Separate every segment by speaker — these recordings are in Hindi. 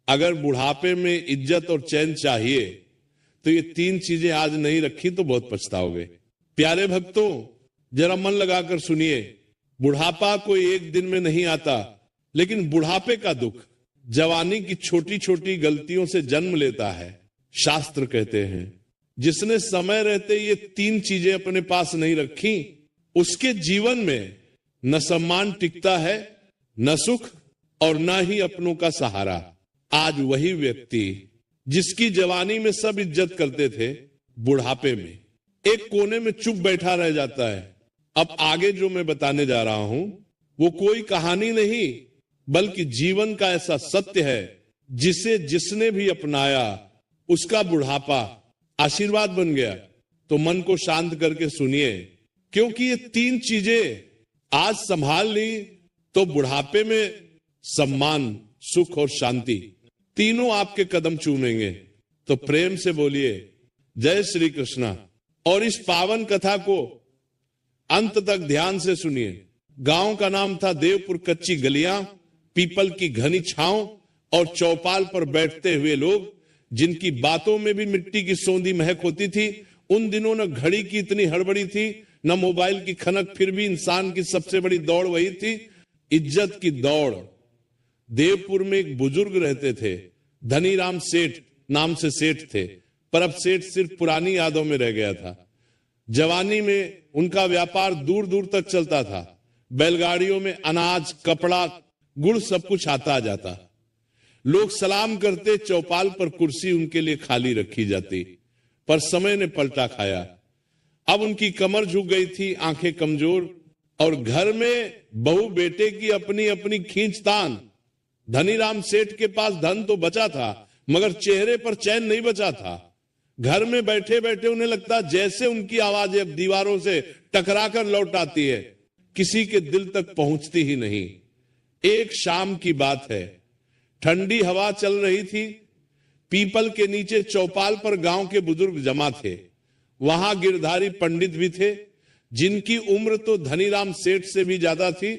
Speaker 1: अगर बुढ़ापे में इज्जत और चैन चाहिए तो ये 3 चीजें आज नहीं रखी तो बहुत पछताओगे। प्यारे भक्तों, जरा मन लगाकर सुनिए। बुढ़ापा कोई एक दिन में नहीं आता, लेकिन बुढ़ापे का दुख जवानी की छोटी छोटी गलतियों से जन्म लेता है। शास्त्र कहते हैं जिसने समय रहते ये 3 चीजें अपने पास नहीं रखी, उसके जीवन में न सम्मान टिकता है, न सुख और न ही अपनों का सहारा। आज वही व्यक्ति जिसकी जवानी में सब इज्जत करते थे, बुढ़ापे में एक कोने में चुप बैठा रह जाता है। अब आगे जो मैं बताने जा रहा हूं वो कोई कहानी नहीं, बल्कि जीवन का ऐसा सत्य है जिसे जिसने भी अपनाया उसका बुढ़ापा आशीर्वाद बन गया। तो मन को शांत करके सुनिए, क्योंकि ये 3 चीजें आज संभाल ली तो बुढ़ापे में सम्मान, सुख और शांति तीनों आपके कदम चूमेंगे। तो प्रेम से बोलिए जय श्री कृष्णा। और इस पावन कथा को अंत तक ध्यान से सुनिए। गांव का नाम था देवपुर। कच्ची गलियां, पीपल की घनी छांव और चौपाल पर बैठते हुए लोग, जिनकी बातों में भी मिट्टी की सौंधी महक होती थी। उन दिनों न घड़ी की इतनी हड़बड़ी थी, न मोबाइल की खनक, फिर भी इंसान की सबसे बड़ी दौड़ वही थी, इज्जत की दौड़। देवपुर में एक बुजुर्ग रहते थे, धनीराम सेठ नाम से सेठ थे, पर अब सेठ सिर्फ पुरानी यादों में रह गया था। जवानी में उनका व्यापार दूर दूर तक चलता था। बैलगाड़ियों में अनाज, कपड़ा, गुड़ सब कुछ आता जाता। लोग सलाम करते, चौपाल पर कुर्सी उनके लिए खाली रखी जाती। पर समय ने पलटा खाया। अब उनकी कमर झुक गई थी, आंखें कमजोर, और घर में बहू बेटे की अपनी अपनी खींचतान। धनीराम सेठ के पास धन तो बचा था, मगर चेहरे पर चैन नहीं बचा था। घर में बैठे बैठे उन्हें लगता जैसे उनकी आवाज अब दीवारों से टकराकर लौट आती है, किसी के दिल तक पहुंचती ही नहीं। एक शाम की बात है, ठंडी हवा चल रही थी। पीपल के नीचे चौपाल पर गांव के बुजुर्ग जमा थे। वहां गिरधारी पंडित भी थे, जिनकी उम्र तो धनीराम सेठ से भी ज्यादा थी,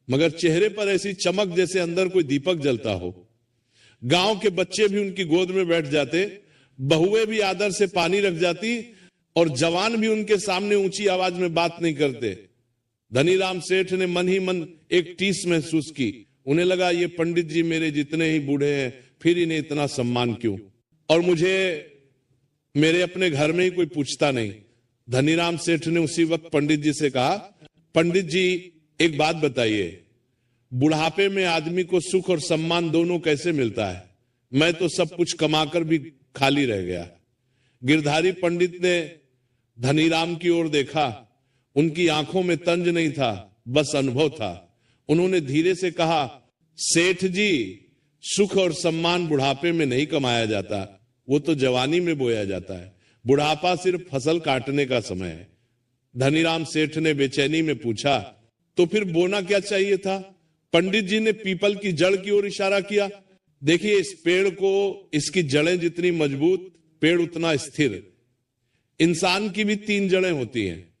Speaker 1: मगर चेहरे पर ऐसी चमक जैसे अंदर कोई दीपक जलता हो। गांव के बच्चे भी उनकी गोद में बैठ जाते, बहुएं भी आदर से पानी रख जाती, और जवान भी उनके सामने ऊंची आवाज में बात नहीं करते। धनीराम सेठ ने मन ही मन एक टीस महसूस की। उन्हें लगा ये पंडित जी मेरे जितने ही बूढ़े हैं, फिर इन्हें इतना सम्मान क्यों, और मुझे मेरे अपने घर में ही कोई पूछता नहीं। धनीराम सेठ ने उसी वक्त पंडित जी से कहा, पंडित जी एक बात बताइए, बुढ़ापे में आदमी को सुख और सम्मान दोनों कैसे मिलता है? मैं तो सब कुछ कमाकर भी खाली रह गया। गिरधारी पंडित ने धनीराम की ओर देखा। उनकी आंखों में तंज नहीं था, बस अनुभव था। उन्होंने धीरे से कहा, सेठ जी, सुख और सम्मान बुढ़ापे में नहीं कमाया जाता, वो तो जवानी में बोया जाता है। बुढ़ापा सिर्फ फसल काटने का समय है। धनीराम सेठ ने बेचैनी में पूछा, तो फिर बोना क्या चाहिए था? पंडित जी ने पीपल की जड़ की ओर इशारा किया। देखिए, इस पेड़ को, इसकी जड़ें जितनी मजबूत, पेड़ उतना स्थिर। इंसान की भी 3 जड़ें होती हैं।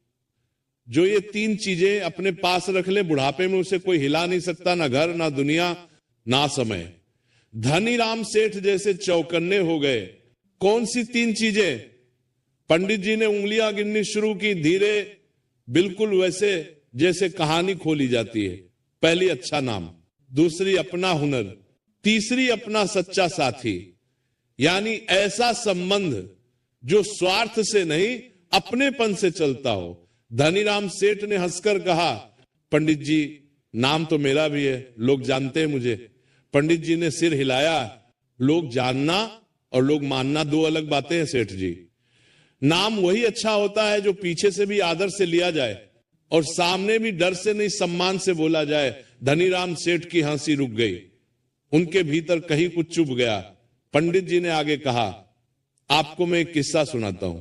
Speaker 1: जो ये 3 चीजें अपने पास रख ले, बुढ़ापे में उसे कोई हिला नहीं सकता, ना घर, ना दुनिया, ना समय। धनीराम सेठ जैसे चौकन्ने हो गए। कौन सी 3 चीजें? पंडित जी ने उंगलियां गिननी शुरू की, धीरे, बिल्कुल वैसे जैसे कहानी खोली जाती है। पहली अच्छा नाम, दूसरी अपना हुनर, तीसरी अपना सच्चा साथी। यानी ऐसा संबंध जो स्वार्थ से नहीं, अपनेपन से चलता हो। धनीराम सेठ ने हंसकर कहा, पंडित जी, नाम तो मेरा भी है, लोग जानते हैं मुझे। पंडित जी ने सिर हिलाया। लोग जानना और लोग मानना 2 अलग बातें हैं सेठ जी। नाम वही अच्छा होता है जो पीछे से भी आदर से लिया जाए और सामने भी डर से नहीं, सम्मान से बोला जाए। धनीराम सेठ की हंसी रुक गई। उनके भीतर कहीं कुछ चुभ गया। पंडित जी ने आगे कहा, आपको मैं एक किस्सा सुनाता हूं।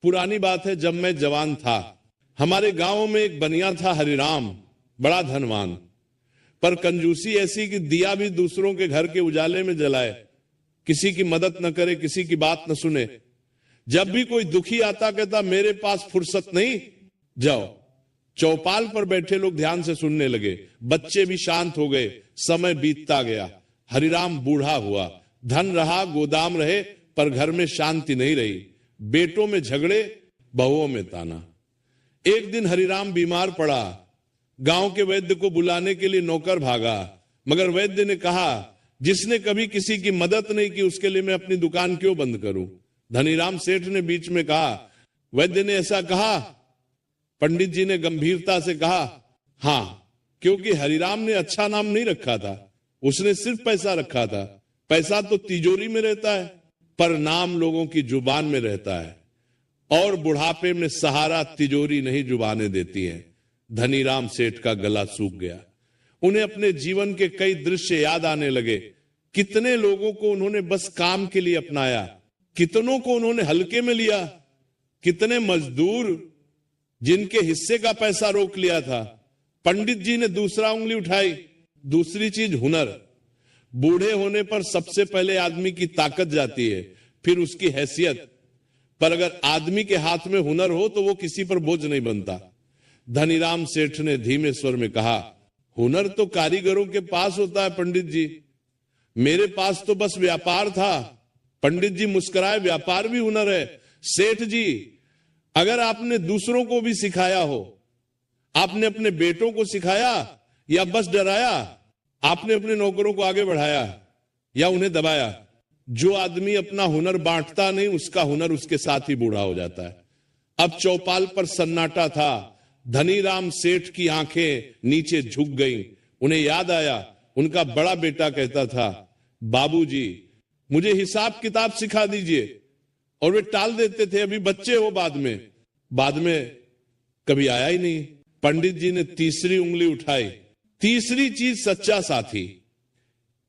Speaker 1: पुरानी बात है, जब मैं जवान था, हमारे गांव में एक बनिया था हरिराम, बड़ा धनवान, पर कंजूसी ऐसी कि दिया भी दूसरों के घर के उजाले में जलाए, किसी की मदद न करे, किसी की बात न सुने। जब भी कोई दुखी आता कहता, मेरे पास फुर्सत नहीं, जाओ। चौपाल पर बैठे लोग ध्यान से सुनने लगे। बच्चे भी शांत हो गए। समय बीतता गया। हरिराम बूढ़ा हुआ, धन रहा, गोदाम रहे, पर घर में शांति नहीं रही। बेटों में झगड़े, बहुओं में ताना। एक दिन हरिराम बीमार पड़ा। गांव के वैद्य को बुलाने के लिए नौकर भागा, मगर वैद्य ने कहा, जिसने कभी किसी की मदद नहीं की उसके लिए मैं अपनी दुकान क्यों बंद करूं। धनीराम सेठ ने बीच में कहा, वैद्य ने ऐसा कहा? पंडित जी ने गंभीरता से कहा, हां, क्योंकि हरिराम ने अच्छा नाम नहीं रखा था, उसने सिर्फ पैसा रखा था। पैसा तो तिजोरी में रहता है, पर नाम लोगों की जुबान में रहता है, और बुढ़ापे में सहारा तिजोरी नहीं जुबाने देती है। धनीराम सेठ का गला सूख गया। उन्हें अपने जीवन के कई दृश्य याद आने लगे। कितने लोगों को उन्होंने बस काम के लिए अपनाया, कितनों को उन्होंने हल्के में लिया, कितने मजदूर जिनके हिस्से का पैसा रोक लिया था। पंडित जी ने दूसरा उंगली उठाई। दूसरी चीज हुनर। बूढ़े होने पर सबसे पहले आदमी की ताकत जाती है, फिर उसकी हैसियत। पर अगर आदमी के हाथ में हुनर हो तो वो किसी पर बोझ नहीं बनता। धनीराम सेठ ने धीमे स्वर में कहा, हुनर तो कारीगरों के पास होता है पंडित जी, मेरे पास तो बस व्यापार था। पंडित जी मुस्कुराए, व्यापार भी हुनर है। सेठ जी, अगर आपने दूसरों को भी सिखाया हो, आपने अपने बेटों को सिखाया या बस डराया? आपने अपने नौकरों को आगे बढ़ाया या उन्हें दबाया? जो आदमी अपना हुनर बांटता नहीं, उसका हुनर उसके साथ ही बूढ़ा हो जाता है। अब चौपाल पर सन्नाटा था। धनीराम सेठ की आंखें नीचे झुक गईं। उन्हें याद आया, उनका बड़ा बेटा कहता था, बाबूजी मुझे हिसाब किताब सिखा दीजिए, और वे टाल देते थे, अभी बच्चे हो, बाद में कभी आया ही नहीं। पंडित जी ने तीसरी उंगली उठाई। तीसरी चीज सच्चा साथी।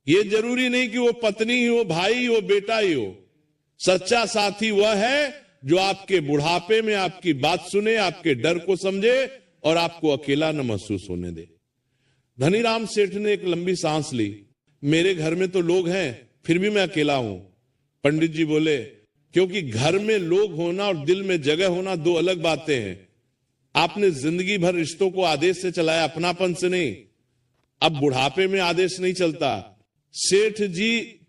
Speaker 1: ये जरूरी नहीं कि वो पत्नी ही हो, भाई ही हो, बेटा ही हो। सच्चा साथी वह है जो आपके बुढ़ापे में आपकी बात सुने, आपके डर को समझे और आपको अकेला न महसूस होने दे। धनीराम सेठ ने एक लंबी सांस ली। मेरे घर में तो लोग हैं, फिर भी मैं अकेला हूं। पंडित जी बोले, क्योंकि घर में लोग होना और दिल में जगह होना दो अलग बातें हैं। आपने जिंदगी भर रिश्तों को आदेश से चलाया, अपनापन से नहीं। अब बुढ़ापे में आदेश नहीं चलता। सेठ जी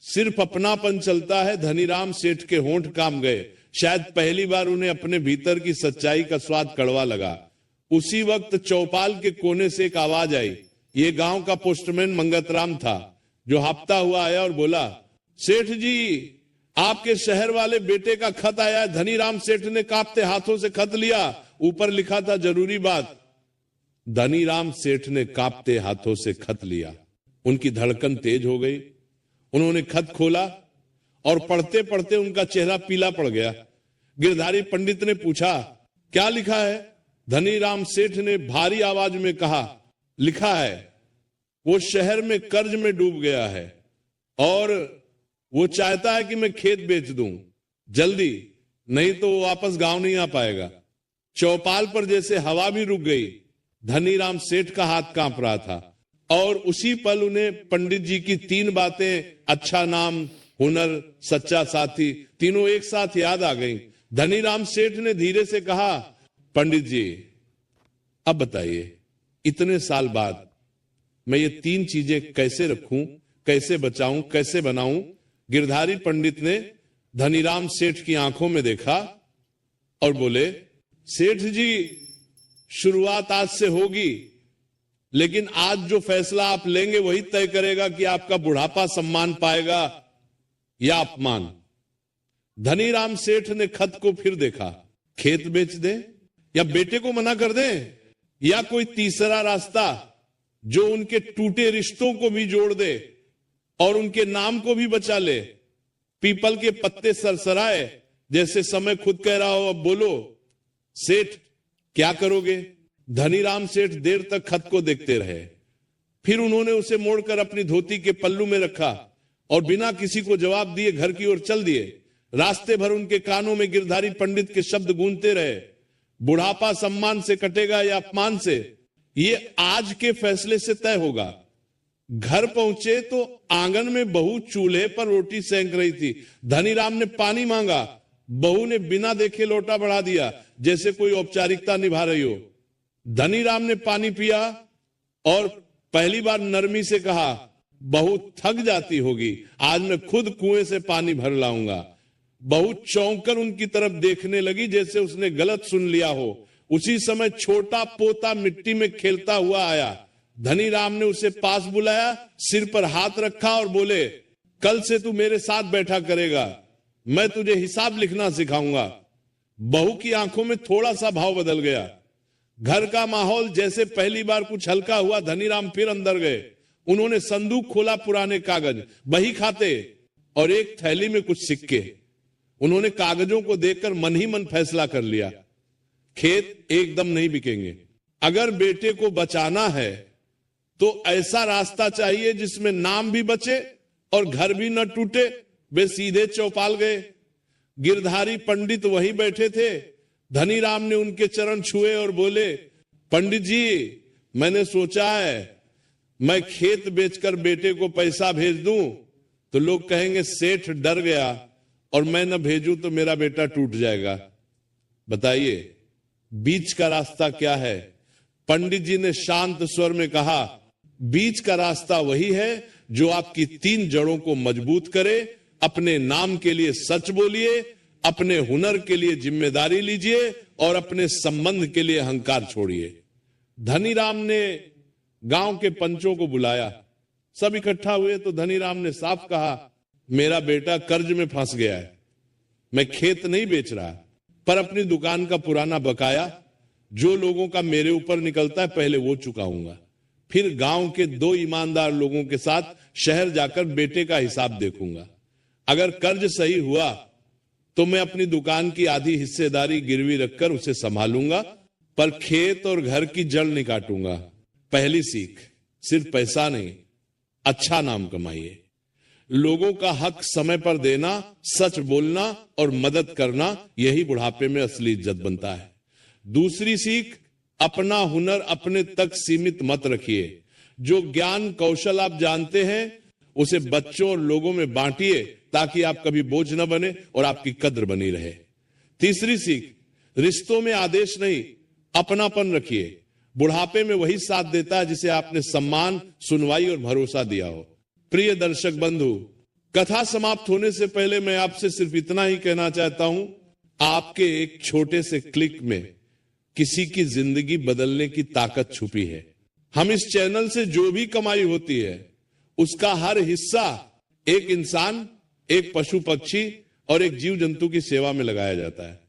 Speaker 1: सिर्फ अपनापन चलता है। धनीराम सेठ के होंठ काम गए। शायद पहली बार उन्हें अपने भीतर की सच्चाई का स्वाद कड़वा लगा। उसी वक्त चौपाल के कोने से एक आवाज आई। ये गांव का पोस्टमैन मंगतराम था, जो हांफता हुआ आया और बोला, सेठ जी, आपके शहर वाले बेटे का खत आया है। धनीराम सेठ ने कांपते हाथों से खत लिया। ऊपर लिखा था, जरूरी बात। धनीराम सेठ ने कांपते हाथों से खत लिया। उनकी धड़कन तेज हो गई। उन्होंने खत खोला और पढ़ते पढ़ते उनका चेहरा पीला पड़ गया। गिरधारी पंडित ने पूछा, क्या लिखा है? धनीराम सेठ ने भारी आवाज में कहा, लिखा है, वो शहर में कर्ज में डूब गया है और वो चाहता है कि मैं खेत बेच दूं जल्दी, नहीं तो वो वापस गांव नहीं आ पाएगा। चौपाल पर जैसे हवा भी रुक गई। धनीराम सेठ का हाथ कांप रहा था और उसी पल उन्हें पंडित जी की तीन बातें, अच्छा नाम, हुनर, सच्चा साथी, तीनों एक साथ याद आ गई। धनीराम सेठ ने धीरे से कहा, पंडित जी, अब बताइए, इतने साल बाद मैं ये तीन चीजें कैसे रखूं, कैसे बचाऊं, कैसे बनाऊं? गिरधारी पंडित ने धनीराम सेठ की आंखों में देखा और बोले, सेठ जी, शुरुआत आज से होगी, लेकिन आज जो फैसला आप लेंगे वही तय करेगा कि आपका बुढ़ापा सम्मान पाएगा या अपमान। धनीराम सेठ ने खत को फिर देखा। खेत बेच दे या बेटे को मना कर दे या कोई तीसरा रास्ता जो उनके टूटे रिश्तों को भी जोड़ दे और उनके नाम को भी बचा ले। पीपल के पत्ते सरसराए जैसे समय खुद कह रहा हो, अब बोलो सेठ, क्या करोगे? धनीराम सेठ देर तक खत को देखते रहे। फिर उन्होंने उसे मोड़कर अपनी धोती के पल्लू में रखा और बिना किसी को जवाब दिए घर की ओर चल दिए। रास्ते भर उनके कानों में गिरधारी पंडित के शब्द गूंजते रहे, बुढ़ापा सम्मान से कटेगा या अपमान से, ये आज के फैसले से तय होगा। घर पहुंचे तो आंगन में बहू चूल्हे पर रोटी सेंक रही थी। धनीराम ने पानी मांगा। बहू ने बिना देखे लोटा बढ़ा दिया, जैसे कोई औपचारिकता निभा रही हो। धनीराम ने पानी पिया और पहली बार नरमी से कहा, बहू थक जाती होगी, आज मैं खुद कुएं से पानी भर लाऊंगा। बहू चौंक कर उनकी तरफ देखने लगी जैसे उसने गलत सुन लिया हो। उसी समय छोटा पोता मिट्टी में खेलता हुआ आया। धनीराम ने उसे पास बुलाया, सिर पर हाथ रखा और बोले, कल से तू मेरे साथ बैठा करेगा, मैं तुझे हिसाब लिखना सिखाऊंगा। बहू की आंखों में थोड़ा सा भाव बदल गया। घर का माहौल जैसे पहली बार कुछ हल्का हुआ। धनीराम फिर अंदर गए। उन्होंने संदूक खोला, पुराने कागज, बही खाते और एक थैली में कुछ सिक्के। उन्होंने कागजों को देखकर मन ही मन फैसला कर लिया, खेत एकदम नहीं बिकेंगे। अगर बेटे को बचाना है तो ऐसा रास्ता चाहिए जिसमें नाम भी बचे और घर भी न टूटे। वे सीधे चौपाल गए। गिरधारी पंडित वहीं बैठे थे। धनीराम ने उनके चरण छुए और बोले, पंडित जी, मैंने सोचा है मैं खेत बेचकर बेटे को पैसा भेज दूं तो लोग कहेंगे सेठ डर गया, और मैं न भेजूं तो मेरा बेटा टूट जाएगा। बताइए बीच का रास्ता क्या है? पंडित जी ने शांत स्वर में कहा, बीच का रास्ता वही है जो आपकी 3 जड़ों को मजबूत करे। अपने नाम के लिए सच बोलिए, अपने हुनर के लिए जिम्मेदारी लीजिए और अपने संबंध के लिए अहंकार छोड़िए। धनीराम ने गांव के पंचों को बुलाया। सब इकट्ठा हुए तो धनीराम ने साफ कहा, मेरा बेटा कर्ज में फंस गया है। मैं खेत नहीं बेच रहा, पर अपनी दुकान का पुराना बकाया जो लोगों का मेरे ऊपर निकलता है पहले वो चुकाऊंगा। फिर गांव के 2 ईमानदार लोगों के साथ शहर जाकर बेटे का हिसाब देखूंगा। अगर कर्ज सही हुआ तो मैं अपनी दुकान की आधी हिस्सेदारी गिरवी रखकर उसे संभालूंगा, पर खेत और घर की जड़ नहीं काटूंगा। पहली सीख, सिर्फ पैसा नहीं, अच्छा नाम कमाइए। लोगों का हक समय पर देना, सच बोलना और मदद करना, यही बुढ़ापे में असली इज्जत बनता है। दूसरी सीख, अपना हुनर अपने तक सीमित मत रखिए। जो ज्ञान कौशल आप जानते हैं उसे बच्चों और लोगों में बांटिए ताकि आप कभी बोझ न बने और आपकी कद्र बनी रहे। तीसरी सीख, रिश्तों में आदेश नहीं, अपनापन रखिए। बुढ़ापे में वही साथ देता है जिसे आपने सम्मान, सुनवाई और भरोसा दिया हो। प्रिय दर्शक बंधु, कथा समाप्त होने से पहले मैं आपसे सिर्फ इतना ही कहना चाहता हूं, आपके एक छोटे से क्लिक में किसी की जिंदगी बदलने की ताकत छुपी है। हम इस चैनल से जो भी कमाई होती है उसका हर हिस्सा एक इंसान, एक पशु पक्षी और एक जीव जंतु की सेवा में लगाया जाता है।